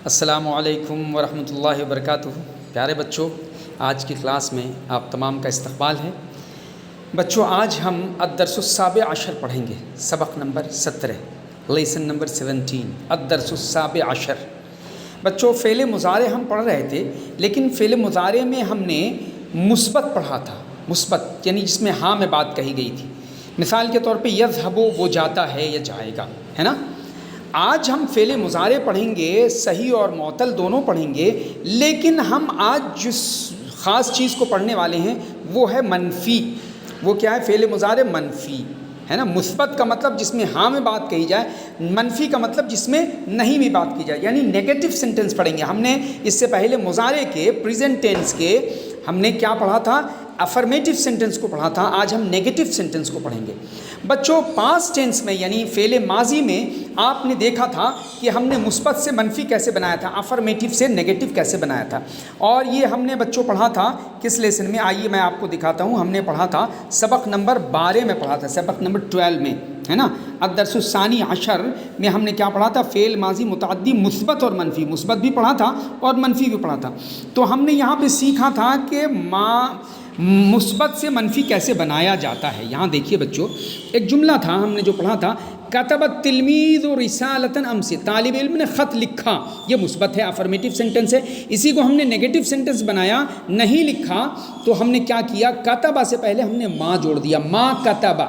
السلام علیکم ورحمۃ اللہ وبرکاتہ۔ پیارے بچوں، آج کی کلاس میں آپ تمام کا استقبال ہے۔ بچوں، آج ہم الدرس السابع عشر پڑھیں گے، سبق نمبر 17، لیسن نمبر 17، الدرس السابع عشر۔ بچوں، فعل مضارع ہم پڑھ رہے تھے، لیکن فعل مضارع میں ہم نے مثبت پڑھا تھا، مثبت یعنی جس میں ہاں میں بات کہی گئی تھی۔ مثال کے طور پہ یذهب، وہ جاتا ہے یا جائے گا، ہے نا۔ آج ہم فعل مضارع پڑھیں گے، صحیح اور معطل دونوں پڑھیں گے، لیکن ہم آج جس خاص چیز کو پڑھنے والے ہیں وہ ہے منفی۔ وہ کیا ہے؟ فعل مضارع منفی، ہے نا۔ مثبت کا مطلب جس میں ہاں میں بات کہی جائے، منفی کا مطلب جس میں نہیں بھی بات کی جائے، یعنی نیگیٹو سینٹنس پڑھیں گے۔ ہم نے اس سے پہلے مضارع کے پریزنٹ ٹینس کے ہم نے کیا پڑھا تھا؟ افرمیٹو سینٹنس کو پڑھا تھا۔ آج ہم نیگیٹو سینٹنس کو پڑھیں گے۔ بچوں، پاسٹ ٹینس میں یعنی فعل ماضی میں آپ نے دیکھا تھا کہ ہم نے مثبت سے منفی کیسے بنایا تھا، افرمیٹو سے نیگیٹو کیسے بنایا تھا، اور یہ ہم نے بچوں پڑھا تھا کس لیسن میں؟ آئیے میں آپ کو دکھاتا ہوں۔ ہم نے پڑھا تھا سبق نمبر 12 میں پڑھا تھا، سبق نمبر 12 میں، ہے نا۔ الدرس الثانی عشر میں ہم نے کیا پڑھا تھا؟ فعل ماضی متعدی مثبت اور منفی، مثبت بھی پڑھا تھا اور منفی بھی پڑھا تھا۔ تو ہم نے یہاں پہ سیکھا تھا کہ مثبت سے منفی کیسے بنایا جاتا ہے۔ یہاں دیکھیے بچوں، ایک جملہ تھا ہم نے جو پڑھا تھا، کتب التلمیذ رسالۃ امس، طالب علم نے خط لکھا، یہ مثبت ہے، افرمیٹو سینٹنس ہے۔ اسی کو ہم نے نیگیٹو سینٹنس بنایا، نہیں لکھا، تو ہم نے کیا کیا؟ کتبہ سے پہلے ہم نے ما جوڑ دیا، ما کتبہ،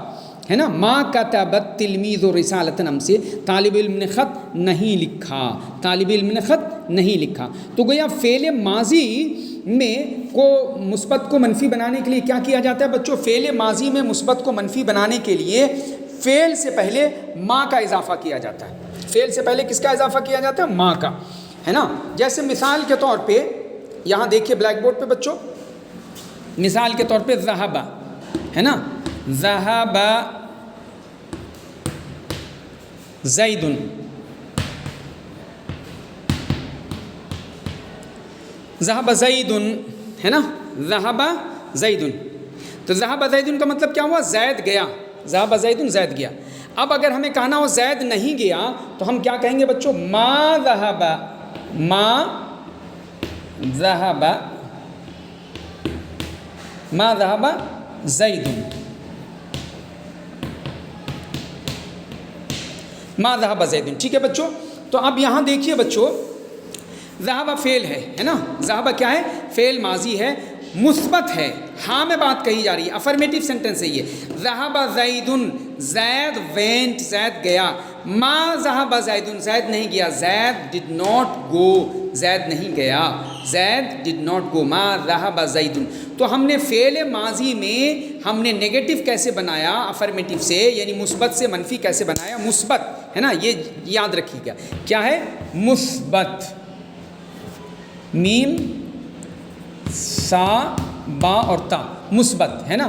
ہے نا۔ ما کتب التلمیذ رسالۃ امس، طالب علم نے خط نہیں لکھا، طالب علم نے خط نہیں لکھا۔ تو گویا فعل ماضی میں کو مثبت کو منفی بنانے کے لیے کیا کیا جاتا ہے بچوں؟ فعل ماضی میں مثبت کو منفی بنانے کے لیے فعل سے پہلے ما کا اضافہ کیا جاتا ہے۔ فعل سے پہلے کس کا اضافہ کیا جاتا ہے؟ ما کا، ہے نا۔ جیسے مثال کے طور پہ یہاں دیکھیے بلیک بورڈ پہ بچوں، مثال کے طور پہ ذہب، ہے نا، ذہب زید، ذہب زید، ہے نا، ذہب زید۔ تو ذہب زید کا مطلب کیا ہوا؟ زید گیا، ذہب زید، زید گیا۔ اب اگر ہمیں کہنا ہو زید نہیں گیا تو ہم کیا کہیں گے بچوں؟ ما ذہب، ما ذہب، ما ذہب زید، ما ذہب زید۔ ٹھیک ہے بچوں۔ تو اب یہاں دیکھیے بچوں، ذہب فعل ہے نا، ذہب کیا ہے؟ فعل ماضی ہے، مثبت ہے، ہاں میں بات کہی جا رہی ہے، افرمیٹو سینٹنس ہے یہ۔ ذہب زید، زید وینٹ، زید گیا۔ ما ذہب زید، زید نہیں گیا، زید ڈڈ ناٹ گو، زید نہیں گیا، زید ڈڈ ناٹ گو، ما ذہب زید۔ تو ہم نے فعل ماضی میں ہم نے نیگیٹو کیسے بنایا؟ افرمیٹو سے، یعنی مثبت سے منفی کیسے بنایا؟ مثبت، ہے نا، یہ یاد رکھیے گا کیا ہے؟ مثبت، میم سا با اور تا، مثبت، ہے نا،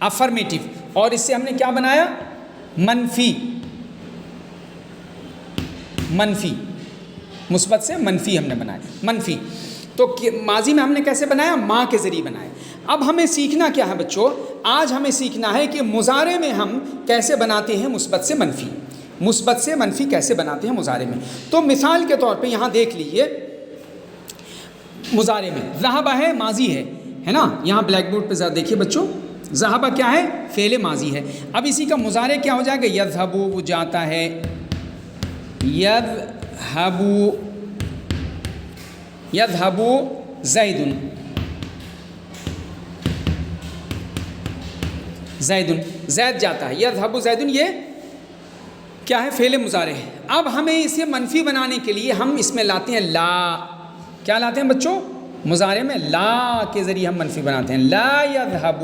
افرمیٹو۔ اور اس سے ہم نے کیا بنایا؟ منفی، منفی، مثبت سے منفی ہم نے بنایا، منفی۔ تو ماضی میں ہم نے کیسے بنایا؟ ما کے ذریعے بنایا۔ اب ہمیں سیکھنا کیا ہے بچوں؟ آج ہمیں سیکھنا ہے کہ مضارع میں ہم کیسے بناتے ہیں مثبت سے منفی، مثبت سے منفی کیسے بناتے ہیں مضارع میں۔ تو مثال کے طور پہ یہاں دیکھ لیجئے، مضارع میں ذہب ہے، ماضی ہے نا۔ یہاں بلیک بورڈ پہ ذرا دیکھیے بچوں، ذہب کیا ہے؟ فعل ماضی ہے۔ اب اسی کا مضارع کیا ہو جائے گا؟ یذهب، وہ جاتا ہے، یذهب، یذهب زید، زید، زید جاتا ہے، یذهب زید، یہ کیا ہے؟ فعل مضارع ہے۔ اب ہمیں اسے منفی بنانے کے لیے ہم اس میں لاتے ہیں لا، کیا لاتے ہیں بچوں؟ مضارع میں لا کے ذریعے ہم منفی بناتے ہیں، لا یذهب،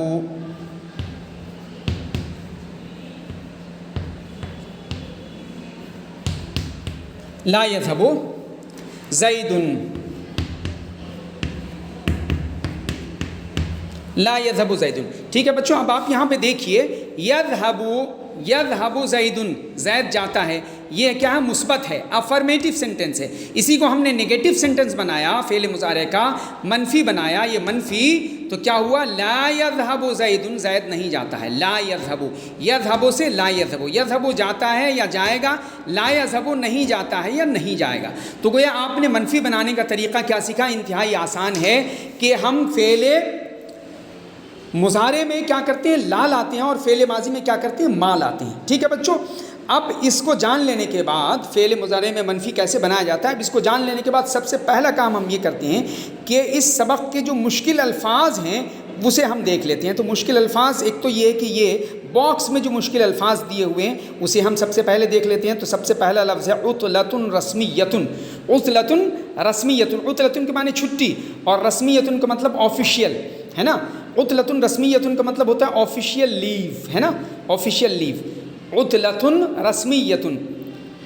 لا یذهب زید، لا یذهب زید۔ ٹھیک ہے بچوں۔ اب آپ یہاں پہ دیکھیے، یذهب، یذهب زید، زید جاتا ہے، یہ کیا ہے؟ مثبت ہے، افرمیٹو سینٹنس ہے۔ اسی کو ہم نے نیگیٹو سینٹنس بنایا، فعل مضارع کا منفی بنایا، یہ منفی، تو کیا ہوا؟ لا یذهب زید، زید نہیں جاتا ہے، لا یذهب، یذهب سے لا یذهب، یذهب جاتا ہے یا جائے گا، لا یذهب نہیں جاتا ہے یا نہیں جائے گا۔ تو گویا آپ نے منفی بنانے کا طریقہ کیا سیکھا؟ انتہائی آسان ہے کہ ہم فعل مضارع میں کیا کرتے ہیں؟ لا لاتے ہیں، اور فعل ماضی میں کیا کرتے ہیں؟ ما لاتے ہیں۔ ٹھیک ہے بچوں، اب اس کو جان لینے کے بعد فعل مضارع میں منفی کیسے بنایا جاتا ہے، اب اس کو جان لینے کے بعد سب سے پہلا کام ہم یہ کرتے ہیں کہ اس سبق کے جو مشکل الفاظ ہیں اسے ہم دیکھ لیتے ہیں۔ تو مشکل الفاظ ایک تو یہ ہے کہ یہ باکس میں جو مشکل الفاظ دیے ہوئے ہیں اسے ہم سب سے پہلے دیکھ لیتے ہیں۔ تو سب سے پہلا لفظ ہے عطلۃ رسمیۃ۔ عطلۃ رسمیۃ، عطلۃ کے معنی چھٹی، اور رسمیۃ کا مطلب آفیشیل ہے نا۔ عطلۃ رسمیۃ کا مطلب ہوتا ہے آفیشیل لیو، ہے نا، آفیشیل لیو۔ عطلۃ رسمیۃ،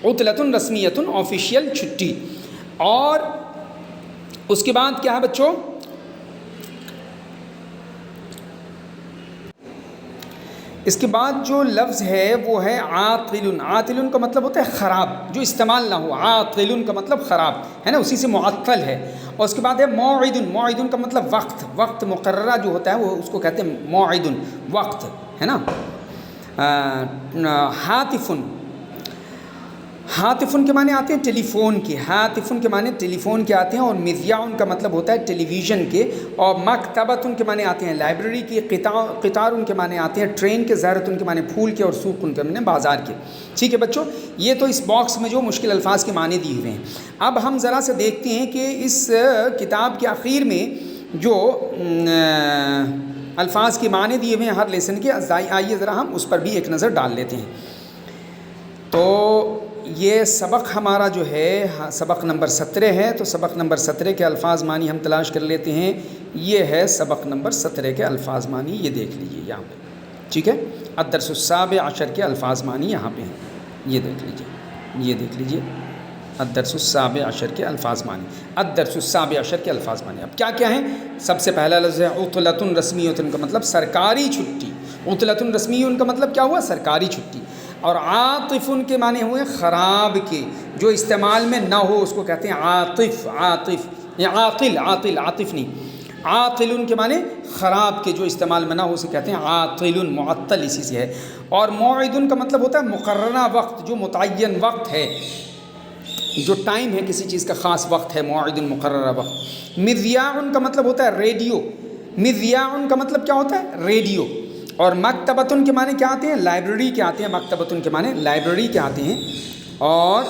عطلۃ رسمیۃ آفیشیل چھٹی۔ اور اس کے بعد کیا ہے بچوں؟ اس کے بعد جو لفظ ہے وہ ہے عاطل۔ عاطل کا مطلب ہوتا ہے خراب، جو استعمال نہ ہو۔ عاطل کا مطلب خراب ہے نا، اسی سے معطل ہے۔ اور اس کے بعد ہے موعد۔ موعد کا مطلب وقت، وقت مقررہ جو ہوتا ہے وہ اس کو کہتے ہیں موعد، وقت ہے نا۔ ہاتف، ہاتف کے معنی آتے ہیں ٹیلی فون کے، ہاتف کے معنی ٹیلی فون کے آتے ہیں، اور مذیاع کا مطلب ہوتا ہے ٹیلی ویژن کے، اور مکتبۃ کے معنی آتے ہیں لائبریری کے، قطار کے معنی آتے ہیں ٹرین کے، زہرۃ کے معنی پھول کے، اور سوق کے معنی بازار کے۔ ٹھیک ہے بچوں، یہ تو اس باکس میں جو مشکل الفاظ کے معنی دیے ہوئے ہیں۔ اب ہم ذرا سے دیکھتے ہیں کہ اس کتاب کے آخر میں جو الفاظ کے معنی دیے ہوئے ہیں ہر لیسن کے، آئیے ذرا ہم اس پر بھی ایک نظر ڈال لیتے ہیں۔ تو یہ سبق ہمارا جو ہے سبق نمبر 17 ہے، تو سبق نمبر 17 کے الفاظ معنی ہم تلاش کر لیتے ہیں۔ یہ ہے سبق نمبر 17 کے الفاظ معنی، یہ دیکھ لیجئے یہاں پہ۔ ٹھیک ہے، الدرس السابع عشر کے الفاظ معنی یہاں پہ ہیں، یہ دیکھ لیجئے، یہ دیکھ لیجئے الدرس السابع عشر کے الفاظ معنی، الدرس السابع عشر کے الفاظ معنی۔ اب کیا کیا ہیں؟ سب سے پہلا لفظ ہے عطلۃ رسمیۃ کا مطلب سرکاری چھٹی۔ عطلۃ رسمیۃ کا مطلب کیا ہوا؟ سرکاری چھٹی۔ اور عاطف کے معنی ہوئے خراب کے، جو استعمال میں نہ ہو اس کو کہتے ہیں عاطف۔ عاطف یا عاطل، عاطل، عاطف نہیں، عاطل کے معنی خراب کے، جو استعمال میں نہ ہو اسے کہتے ہیں عاطل، معطل اسی سے ہے۔ اور موعد کا مطلب ہوتا ہے مقررہ وقت، جو متعین وقت ہے، جو ٹائم ہے کسی چیز کا خاص وقت ہے، موعد مقررہ وقت۔ مذیاع کا مطلب ہوتا ہے ریڈیو، مذیاع کا مطلب کیا ہوتا ہے؟ ریڈیو۔ اور مکتبۃ کے معنی کیا آتے ہیں؟ لائبریری کے آتے ہیں، مکتبۃ کے معنی لائبریری کے آتے ہیں۔ اور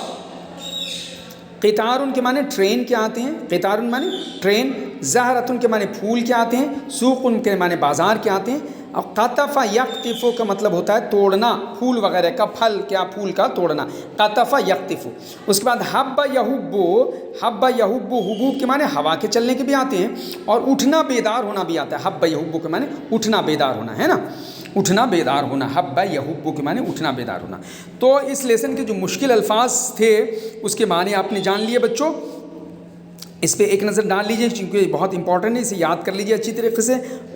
قطار کے معنی ٹرین کے آتے ہیں، قطار معنی ٹرین۔ زہرۃ کے معنی پھول کے آتے ہیں، سوق کے معنی بازار کے آتے ہیں۔ اور قطف یقطف کا مطلب ہوتا ہے توڑنا، پھول وغیرہ کا، پھل کیا پھول کا توڑنا، قطف یقطف۔ اس کے بعد حب یحب، حب یحب، حبوب کے معنی ہوا کے چلنے کے بھی آتے ہیں، اور اٹھنا بیدار ہونا بھی آتا ہے۔ حب یحب کے معنی اٹھنا بیدار ہونا ہے نا، اٹھنا بیدار ہونا، حب یحب کے معنی اٹھنا بیدار ہونا۔ تو اس لیسن کے جو مشکل الفاظ تھے اس کے معنی آپ نے جان لیے بچوں، اس پہ ایک نظر ڈال لیجئے کیونکہ یہ بہت امپورٹنٹ ہے، اسے یاد کر لیجئے اچھی طریقے سے۔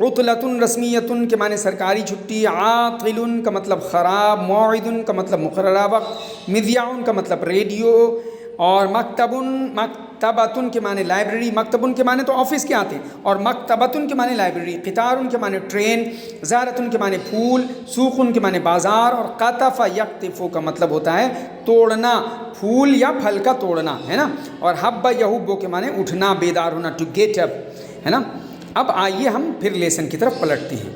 عطلۃ رسمیۃ کے معنی سرکاری چھٹی، عاطل کا مطلب خراب، موعد کا مطلب مقررہ وقت، مذیاع کا مطلب ریڈیو، اور مکتبۃ کے معنی لائبریری، مکتب کے معنی تو آفس کے آتے ہیں، اور مکتبۃ کے معنی لائبریری، قطار کے معنی ٹرین، زہرۃ کے معنی پھول، سوق کے معنی بازار، اور قطف یقطف کا مطلب ہوتا ہے توڑنا، پھول یا پھل کا توڑنا ہے نا۔ اور حب یحب کے معنی اٹھنا بیدار ہونا، ٹو گیٹ اپ ہے نا۔ اب آئیے ہم پھر لیسن کی طرف پلٹتے ہیں۔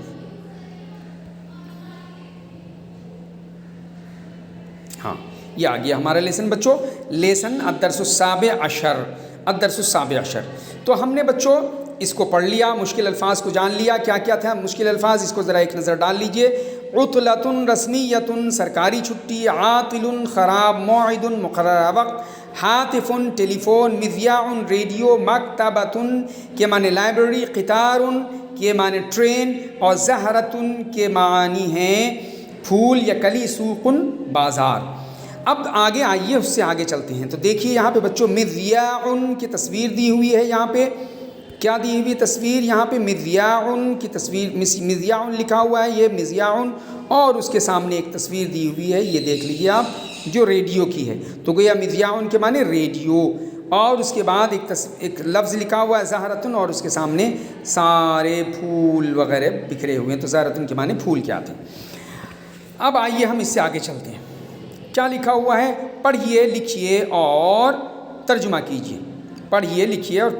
ہاں، یہ آ گیا ہمارا لیسن بچوں، لیسن الدرس السابع عشر، الدرس السابع عشر۔ تو ہم نے بچوں اس کو پڑھ لیا، مشکل الفاظ کو جان لیا، کیا کیا تھا مشکل الفاظ، اس کو ذرا ایک نظر ڈال لیجئے۔ عطلۃ رسمیۃ سرکاری چھٹی، عاطل خراب، موعد مقررہ وقت، ہاتف ٹیلی فون، مذیاع ریڈیو، مکتبۃ کے معنی لائبریری، قطار کے معنی ٹرین، اور زہرۃ کے معنی ہیں پھول یا کلی، سوق بازار۔ اب آگے آئیے اس سے آگے چلتے ہیں۔ تو دیکھیے یہاں پہ بچوں مذیاع کی تصویر دی ہوئی ہے، یہاں پہ کیا دی ہوئی تصویر؟ یہاں پہ مذیاع کی تصویر، مذیاع لکھا ہوا ہے، یہ مذیاع، اور اس کے سامنے ایک تصویر دی ہوئی ہے، یہ دیکھ لیجیے آپ، جو ریڈیو کی ہے۔ تو گویا مذیاع کے معنی ریڈیو، اور اس کے بعد ایک لفظ لکھا ہوا ہے زہرتن، اور اس کے سامنے سارے پھول وغیرہ بکھرے ہوئے ہیں، تو زہرتن کے معنی پھول کیا تھے۔ اب آئیے ہم اس سے آگے چلتے ہیں۔ کیا لکھا ہوا ہے؟ پڑھیے لکھیے اور ترجمہ کیجیے۔ پڑھیے لکھیے اور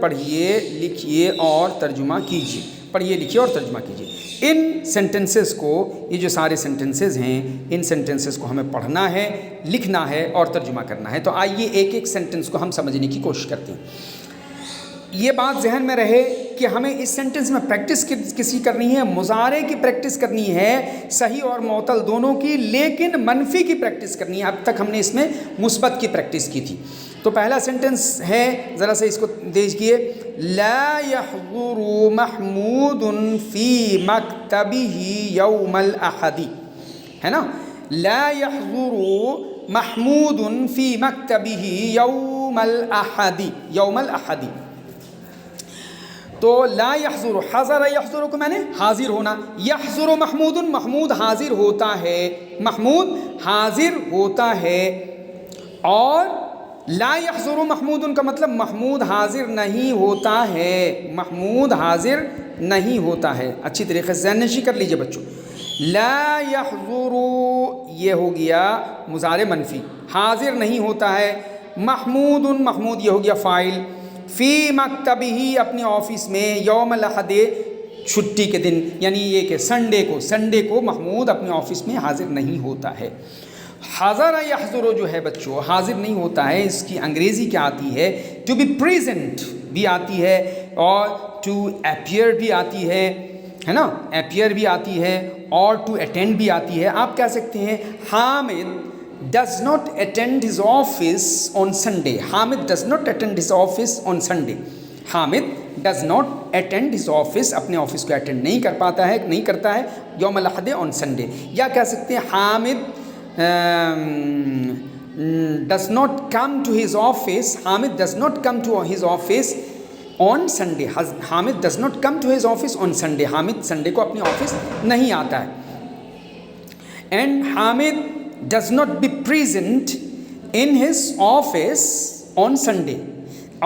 لکھیے اور ترجمہ کیجیے۔ پڑھیے لکھیے اور ترجمہ کیجیے۔ ان سینٹنسز کو، یہ جو سارے سینٹنسز ہیں، ان سینٹنسز کو ہمیں پڑھنا ہے، لکھنا ہے اور ترجمہ کرنا ہے۔ تو آئیے ایک ایک سینٹنس کو ہم سمجھنے کی کوشش کرتے ہیں۔ یہ بات ذہن میں رہے کہ ہمیں اس سینٹنس میں پریکٹس کسی کرنی ہے، مضارع کی پریکٹس کرنی ہے، صحیح اور معطل دونوں کی، لیکن منفی کی پریکٹس کرنی ہے۔ اب تک ہم نے اس میں مثبت کی پریکٹس کی تھی۔ تو پہلا سینٹنس ہے، ذرا سے اس کو دیکھیے، لا يحضر محمود فی مکتبہ یوم الاحد، ہے نا؟ لا يحضر محمود فی مکتبہ یوم الاحد، یوم الاحد۔ تو لا یحضر، حضر یحضر کو میں نے حاضر ہونا، یحضر محمود، محمود حاضر ہوتا ہے، محمود حاضر ہوتا ہے، اور لا یحضر محمود کا مطلب محمود حاضر نہیں ہوتا ہے، محمود حاضر نہیں ہوتا ہے۔ اچھی طریقے سے ذہن نشی کر لیجئے بچوں۔ لا یحضر یہ ہو گیا مضارع منفی، حاضر نہیں ہوتا ہے، محمود، محمود یہ ہو گیا فاعل، فی مکتبہ اپنے آفس میں، یوم الاحد چھٹی کے دن، یعنی یہ کہ سنڈے کو محمود اپنے آفس میں حاضر نہیں ہوتا ہے۔ حضر یحضر جو ہے بچوں حاضر نہیں ہوتا ہے، اس کی انگریزی کیا آتی ہے؟ ٹو بی پریزنٹ بھی آتی ہے، اور ٹو اپیئر بھی آتی ہے نا؟ اپیئر بھی آتی ہے، اور ٹو اٹینڈ بھی آتی ہے۔ آپ کہہ سکتے ہیں Hamid does not attend his office on Sunday. Hamid does not attend his office on Sunday. Hamid does not attend his office، اپنے آفس کو اٹینڈ نہیں کر پاتا ہے، نہیں کرتا ہے یوم الاحد on Sunday۔ یا کہہ سکتے ہیں Hamid does not come to his office، Hamid does not come to his office on Sunday۔ Hamid does not come to his office on Sunday، Hamid Sunday کو اپنے آفس نہیں آتا ہے۔ and Hamid does not be present in his office on Sunday،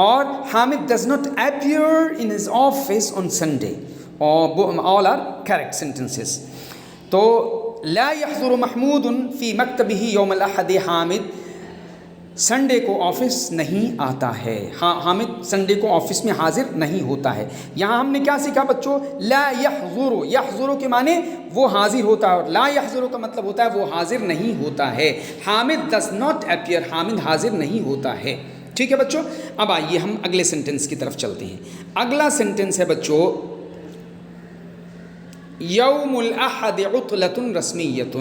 اور Hamid does not appear in his office on Sunday۔ all are correct sentences۔ تو لا يحضر محمود فی مکتبہ یوم الاحد، Hamid Sunday کو آفس نہیں آتا ہے، حامد سنڈے کو آفس میں حاضر نہیں ہوتا ہے۔ یہاں ہم نے کیا سیکھا بچوں؟ لا یحضر، یحضر کے معنی وہ حاضر ہوتا ہے، اور لا یحضر کا مطلب ہوتا ہے وہ حاضر نہیں ہوتا ہے۔ Hamid does not appear، Hamid حاضر نہیں ہوتا ہے۔ ٹھیک ہے بچوں؟ اب آئیے ہم اگلے سینٹنس کی طرف چلتے ہیں۔ اگلا سینٹنس ہے بچوں، یوم الاحد عطلۃ رسمیۃ،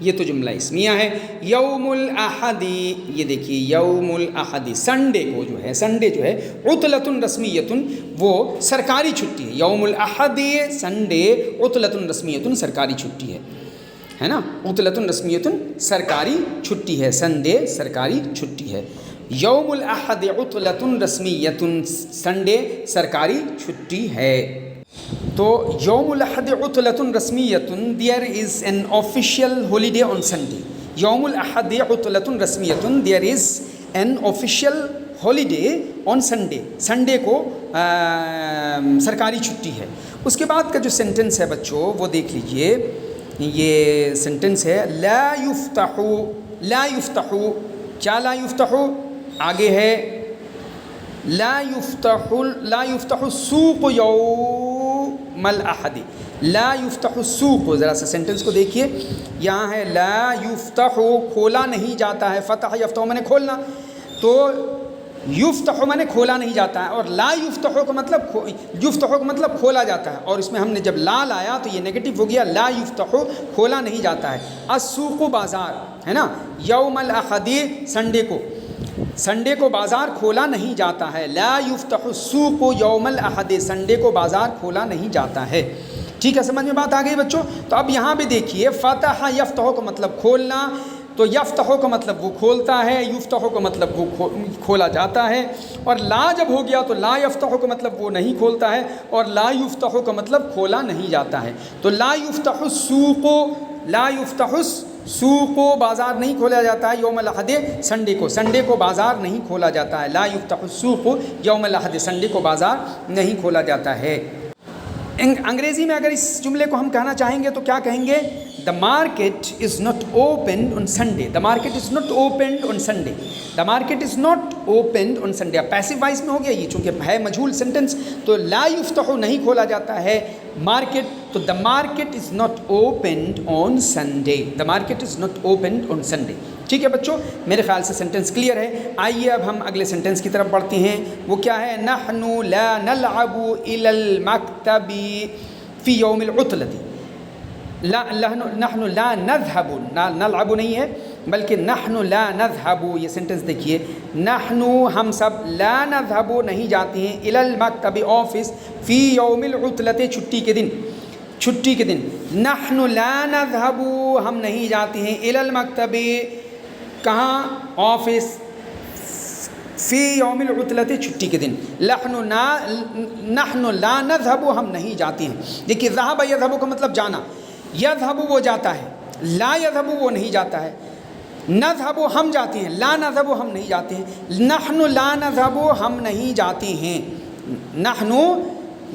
یہ تو جملہ اسمیہ ہے۔ یوم الاحد، یہ دیکھیے یوم الاحد سنڈے کو جو ہے، سنڈے جو ہے عطلۃ رسمیۃ وہ سرکاری چھٹی ہے۔ یوم الاحد سنڈے، عطلۃ رسمیۃ سرکاری چھٹی ہے نا؟ عطلۃ رسمیۃ سرکاری چھٹی ہے، سنڈے سرکاری چھٹی ہے۔ یوم الاحد عطلۃ رسمیۃ، سنڈے سرکاری چھٹی ہے۔ تو یوم الاحد عطلۃ رسمیۃ، there is an official holiday on Sunday. یوم الاحد عطلۃ رسمیۃ، there is an official holiday on Sunday, Sunday کو سرکاری چھٹی ہے۔ اس کے بعد کا جو سینٹنس ہے بچوں وہ دیکھ لیجئے، یہ سینٹنس ہے لا یفتح، لا یفتح، کیا لا یفتح؟ آگے ہے لا یفتح السوق یوم الاحد، لا یفتح السوق، ذرا سا سینٹنس کو دیکھیے، یہاں ہے لا یفتح کھولا نہیں جاتا ہے، فتح یفتح میں نے کھولنا، تو یفتح میں نے کھولا نہیں جاتا ہے، اور لا یفتح کا مطلب یفتح کا مطلب کھولا جاتا ہے، اور اس میں ہم نے جب لا لایا تو یہ نیگیٹو ہو گیا، لا یفتح کھولا نہیں جاتا ہے۔ السوق بازار ہے نا، یوم الاحد سنڈے کو بازار کھولا نہیں جاتا ہے، لا یفتح السوق یوم الاحد، سنڈے کو بازار کھولا نہیں جاتا ہے۔ ٹھیک ہے، سمجھ میں بات آ گئی بچوں؟ تو اب یہاں پہ دیکھیے فتح یفتح کا مطلب کھولنا، تو یفتح کا مطلب وہ کھولتا ہے، یفتح کا مطلب وہ کھولا جاتا ہے، اور لا جب ہو گیا تو لا یفتح کا مطلب وہ نہیں کھولتا ہے، اور لا یفتح کا مطلب کھولا نہیں جاتا ہے۔ تو لا یفتح السوق، لا یفتح سوق و بازار نہیں کھولا جاتا ہے یوم الاحد سنڈے کو، سنڈے کو بازار نہیں کھولا جاتا ہے، لا یفتح السوق یوم الاحد، سنڈے کو بازار نہیں کھولا جاتا ہے۔ انگریزی میں اگر اس جملے کو ہم کہنا چاہیں گے تو کیا کہیں گے؟ The market is not opened on Sunday, the market is not opened on Sunday, the market is not opened on Sunday. اب پیسو وائس میں ہو گیا یہ، چونکہ ہے مجہول سینٹینس، تو لا یفتح نہیں کھولا جاتا ہے مارکیٹ، تو the market is not opened on Sunday, the market is not opened on Sunday. ٹھیک ہے بچوں، میرے خیال سے سینٹینس کلیئر ہے۔ آئیے اب ہم اگلے سینٹینس کی طرف بڑھتے ہیں، وہ کیا ہے؟ نحن لا نلعب الى المکتب فی یوم العطلۃ، نحن لا نذهب، نلعب نہیں ہے بلکہ نحن لا نذهب، یہ سینٹینس دیکھیے، نحن ہم سب، لا نذهب نہیں جاتے ہیں، الى المکتب آفس، فی یوم العطلۃ چھٹی کے دن، چھٹی کے دن، نحن لا نذهب ہم نہیں جاتے ہیں، الى المکتب کہاں؟ آفس، فی یوم العطلۃ چھٹی کے دن، نحن لا نذهب ہم نہیں جاتے ہیں۔ دیکھیے ذهب یذهب کا مطلب جانا، یذهب وہ جاتا ہے، لا یذهب وہ نہیں جاتا ہے، نذهب ہم جاتے ہیں، لا نذهب ہم نہیں جاتے ہیں، نحن لا نذهب ہم نہیں جاتے ہیں، نحن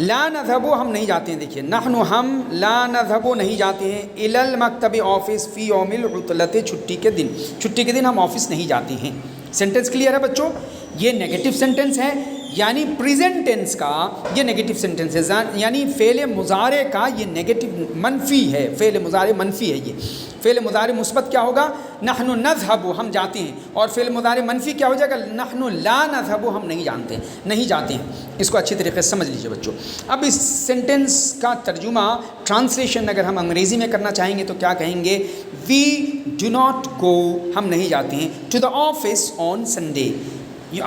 لا نذهب ہم نہیں جاتے ہیں، دیکھیے نحن ہم، لا نذهب نہیں جاتے ہیں، الی المکتب آفس، فی یوم العطلۃ چھٹی کے دن، چھٹی کے دن ہم آفس نہیں جاتے ہیں۔ سینٹینس کلیئر ہے بچوں؟ یہ نیگیٹو سینٹینس ہے، یعنی پریزنٹ ٹینس کا یہ نیگیٹو سینٹینس ہے، یعنی فعل مضارع کا یہ نیگیٹو منفی ہے، فعل مضارع منفی ہے۔ یہ فعل مضارع مثبت کیا ہوگا؟ نحن نذهب ہم جاتے ہیں، اور فعل مضارع منفی کیا ہو جائے گا؟ نحن لا نذهب ہم نہیں جانتے، نہیں جاتے ہیں۔ اس کو اچھی طریقے سے سمجھ لیجئے بچوں۔ اب اس سینٹینس کا ترجمہ، ٹرانسلیشن اگر ہم انگریزی میں کرنا چاہیں گے تو کیا کہیں گے؟ وی ڈو ناٹ گو، ہم نہیں جاتے ہیں، to the office on Sunday, یہ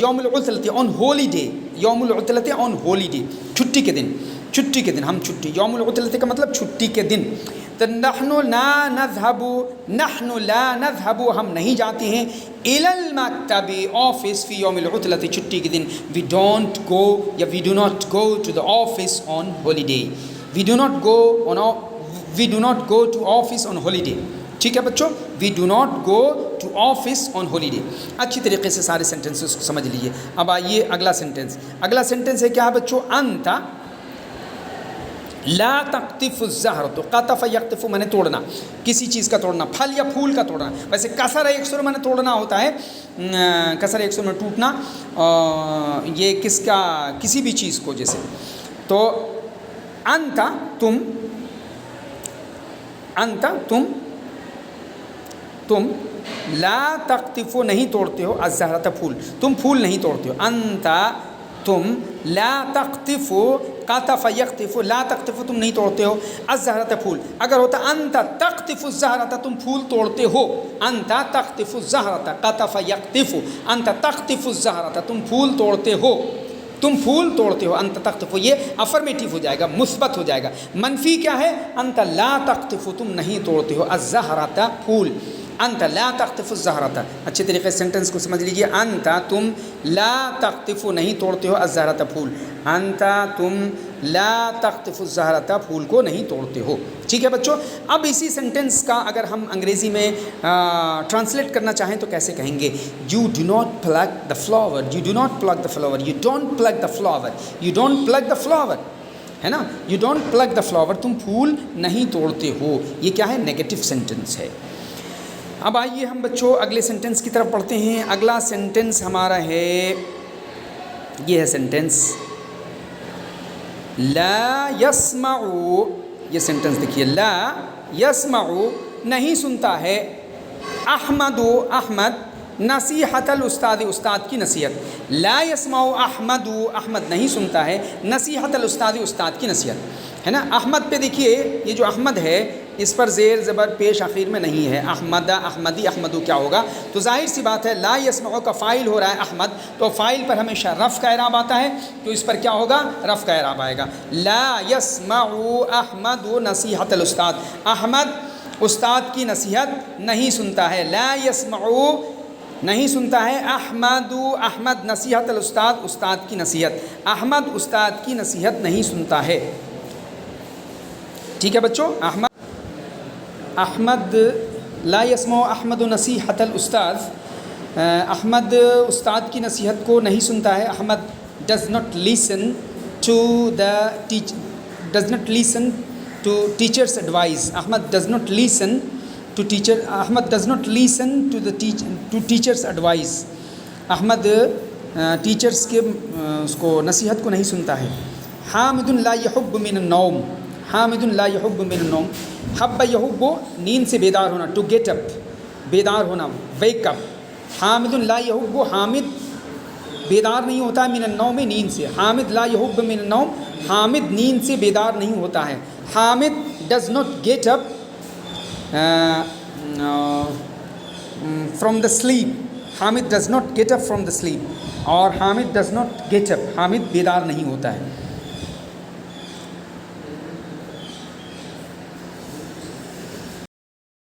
یوم العطلۃ آن ہولیڈے، یوم العطلۃ آن ہولیڈے چھٹی کے دن، چھٹی کے دن ہم چھٹی، یوم العطلۃ کا مطلب چھٹی کے دن۔ تو نحن لا نذهب، نحن لا نذهب ہم نہیں جاتے ہیں، الی المکتب آفس، فی یوم العطلۃ چھٹی کے دن، وی ڈونٹ گو یا we do not go to the office on holiday, we do not go on, we do not go to office on holiday. ٹھیک ہے بچوں، we do not go to office on holiday. اچھی طریقے سے سارے sentences کو سمجھ لیجیے۔ اب آئیے اگلا سینٹینس، اگلا سینٹینس ہے کیا ہے بچوں؟ انت لا تقطف الزہر، تو قطف یقطف میں نے توڑنا، کسی چیز کا توڑنا، پھل یا پھول کا توڑنا، ویسے کسر یکسر میں نے توڑنا ہوتا ہے، کسر یکسر میں ٹوٹنا، یہ کس کا؟ کسی بھی چیز کو، جیسے تو انت تم، انت تم لا تقطف نہیں توڑتے ہو، الزہرۃ پھول، تم پھول نہیں توڑتے ہو، انت تم، لا تقطف، قطف یقطف، لا تقطف تم نہیں توڑتے ہو، الزہرۃ پھول، اگر ہوتا انت تقطف الزہرۃ تم پھول توڑتے ہو، انت تقطف الزہرۃ، قطف یقطف، انت تقطف الزہرۃ تم پھول توڑتے ہو، تم پھول توڑتے ہو، انت تقطف یہ افرمیٹیو ہو جائے گا، مثبت ہو جائے گا۔ منفی کیا ہے؟ انت لا تقطف تم نہیں توڑتے ہو، الزہرۃ پھول، انت لا تقطف الزہرۃ۔ اچھے طریقے سے سینٹینس کو سمجھ لیجیے، انت تم لا تقطف نہیں توڑتے ہو الزہرۃ پھول، انت تم لا تقطف الزہرۃ پھول کو نہیں توڑتے ہو۔ ٹھیک ہے بچوں، اب اسی سینٹینس کا اگر ہم انگریزی میں ٹرانسلیٹ کرنا چاہیں تو کیسے کہیں گے؟ You do not plug the flower, you do not plug the flower, you don't plug the flower, you don't plug the flower, ہے نا، you don't plug the flower, تم پھول نہیں توڑتے ہو۔ یہ کیا ہے؟ نیگیٹو سینٹینس ہے۔ اب آئیے ہم بچوں اگلے سینٹینس کی طرف پڑھتے ہیں۔ اگلا سینٹینس ہمارا ہے، یہ ہے سینٹینس لا یسمع، یہ سینٹینس دیکھیے، لا یسمع نہیں سنتا ہے، احمد احمد نصیحت الاستاد استاد کی نصیحت، لا یسمع احمد احمد نہیں سنتا ہے، نصیحت الاستاد استاد کی نصیحت، ہے نا۔ احمد پہ دیکھیے، یہ جو احمد ہے اس پر زیر زبر پیش آخر میں نہیں ہے، احمد احمدی احمدو کیا ہوگا؟ تو ظاہر سی بات ہے لا یسمع کا فاعل ہو رہا ہے احمد، تو فاعل پر ہمیشہ رفع کا اعراب آتا ہے، تو اس پر کیا ہوگا؟ رفع کا اعراب آئے گا۔ لا یسمع احمد نصیحت الاستاد، احمد استاد کی نصیحت نہیں سنتا ہے، لا یسمع نہیں سنتا ہے، احمد احمد نصیحت الاستاد استاد کی نصیحت، احمد استاد کی نصیحت نہیں سنتا ہے۔ ٹھیک ہے بچوں، احمد لا يسمع احمد نصیحت الاستاذ. احمد استاد کی نصیحت کو نہیں سنتا ہے. Ahmed does not listen to the teacher's advice. Ahmad does not listen to teacher's advice. Ahmed teachers کے اس کو نصیحت کو نہیں سنتا ہے. حامد لا يحب من النوم. حامد لا يحب من النوم. حب یحب نیند سے بیدار ہونا, ٹو گیٹ اپ, بیدار ہونا, ویک اپ. حامد لا يحب, حامد بیدار نہیں ہوتا ہے من النوم, نیند سے. حامد لا يحب من النوم, حامد نیند سے بیدار نہیں ہوتا ہے. Hamid does not get up from the sleep. Hamid does not get up from the sleep. اور Hamid does not get up, Hamid بیدار نہیں ہوتا ہے.